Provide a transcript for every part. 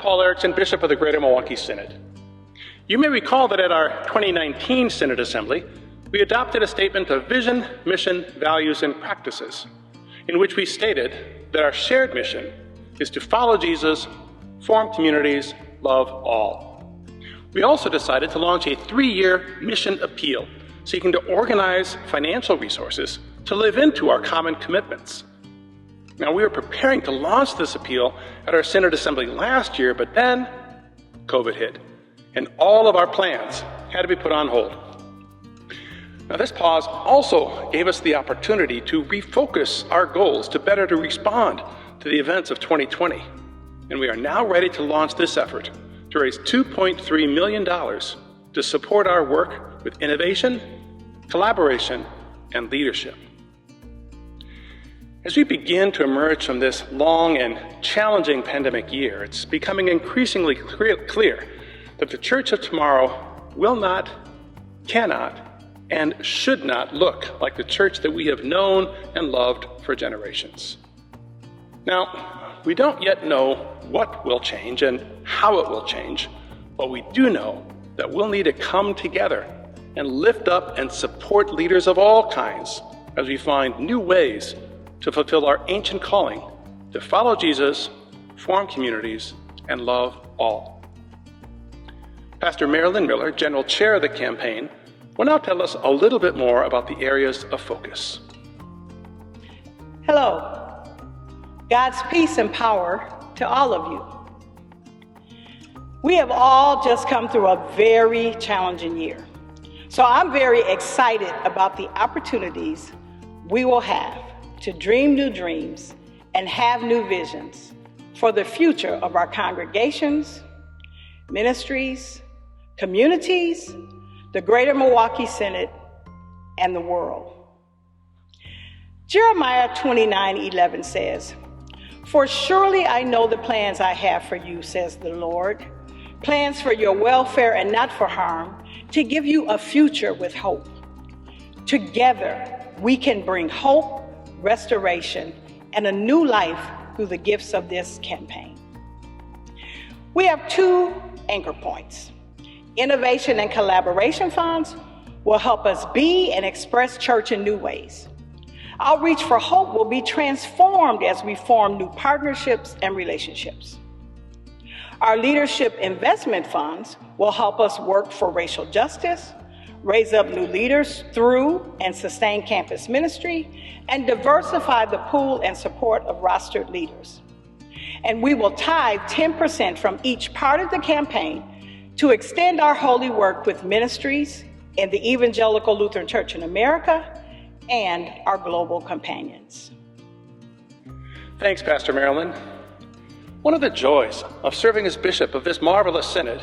Paul Erickson, Bishop of the Greater Milwaukee Synod. You may recall that at our 2019 Synod Assembly, we adopted a statement of vision, mission, values, and practices, in which we stated that our shared mission is to follow Jesus, form communities, love all. We also decided to launch a 3-year mission appeal, seeking to organize financial resources to live into our common commitments. Now, we were preparing to launch this appeal at our Synod Assembly last year, but then COVID hit, and all of our plans had to be put on hold. Now, this pause also gave us the opportunity to refocus our goals to better respond to the events of 2020. And we are now ready to launch this effort to raise $2.3 million to support our work with innovation, collaboration, and leadership. As we begin to emerge from this long and challenging pandemic year, it's becoming increasingly clear that the church of tomorrow will not, cannot, and should not look like the church that we have known and loved for generations. Now, we don't yet know what will change and how it will change, but we do know that we'll need to come together and lift up and support leaders of all kinds as we find new ways to fulfill our ancient calling to follow Jesus, form communities, and love all. Pastor Marilyn Miller, General Chair of the campaign, will now tell us a little bit more about the areas of focus. Hello. God's peace and power to all of you. We have all just come through a very challenging year. So I'm very excited about the opportunities we will have to dream new dreams and have new visions for the future of our congregations, ministries, communities, the Greater Milwaukee Synod, and the world. Jeremiah 29:11 says, "For surely I know the plans I have for you, says the Lord, plans for your welfare and not for harm, to give you a future with hope." Together, we can bring hope, restoration, and a new life through the gifts of this campaign. We have 2 anchor points. Innovation and collaboration funds will help us be and express church in new ways. Outreach for Hope will be transformed as we form new partnerships and relationships. Our leadership investment funds will help us work for racial justice, raise up new leaders through and sustain campus ministry, and diversify the pool and support of rostered leaders. And we will tithe 10% from each part of the campaign to extend our holy work with ministries in the Evangelical Lutheran Church in America and our global companions. Thanks, Pastor Marilyn. One of the joys of serving as bishop of this marvelous synod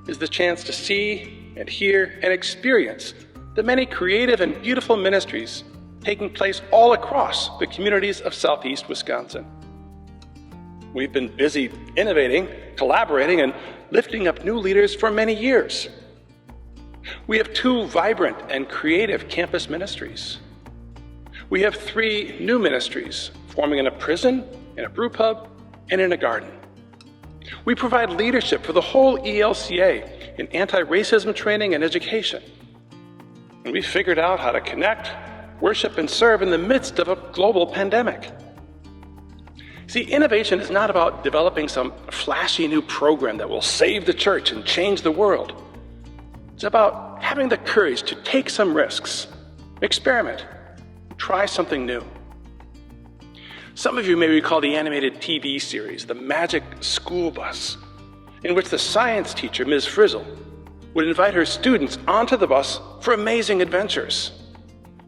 is the chance to see and hear and experience the many creative and beautiful ministries taking place all across the communities of Southeast Wisconsin. We've been busy innovating, collaborating, and lifting up new leaders for many years. We have 2 vibrant and creative campus ministries. We have 3 new ministries, forming in a prison, in a brew pub, and in a garden. We provide leadership for the whole ELCA in anti-racism training and education. And we figured out how to connect, worship, and serve in the midst of a global pandemic. See, innovation is not about developing some flashy new program that will save the church and change the world. It's about having the courage to take some risks, experiment, try something new. Some of you may recall the animated TV series, The Magic School Bus, in which the science teacher, Ms. Frizzle, would invite her students onto the bus for amazing adventures.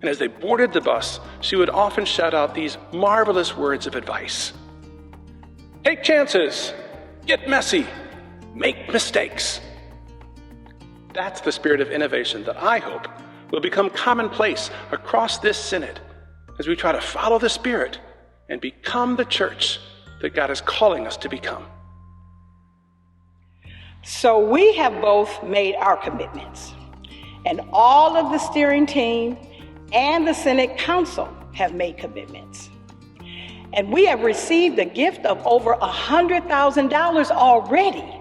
And as they boarded the bus, she would often shout out these marvelous words of advice. Take chances, get messy, make mistakes. That's the spirit of innovation that I hope will become commonplace across this synod as we try to follow the Spirit and become the church that God is calling us to become. So we have both made our commitments, and all of the steering team and the Synod Council have made commitments. And we have received a gift of over $100,000 already.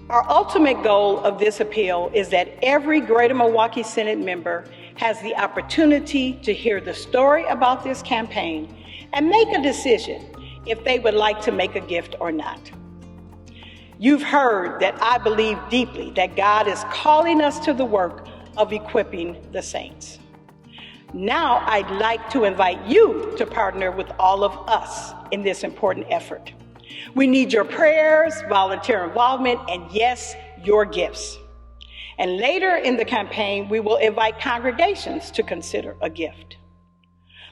Our ultimate goal of this appeal is that every Greater Milwaukee Synod member has the opportunity to hear the story about this campaign and make a decision if they would like to make a gift or not. You've heard that I believe deeply that God is calling us to the work of equipping the saints. Now I'd like to invite you to partner with all of us in this important effort. We need your prayers, volunteer involvement, and yes, your gifts. And later in the campaign, we will invite congregations to consider a gift.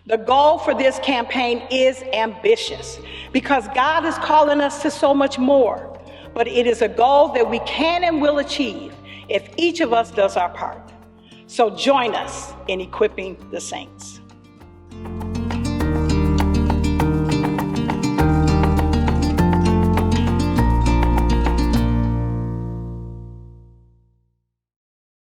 The goal for this campaign is ambitious because God is calling us to so much more, but it is a goal that we can and will achieve if each of us does our part. So join us in equipping the saints.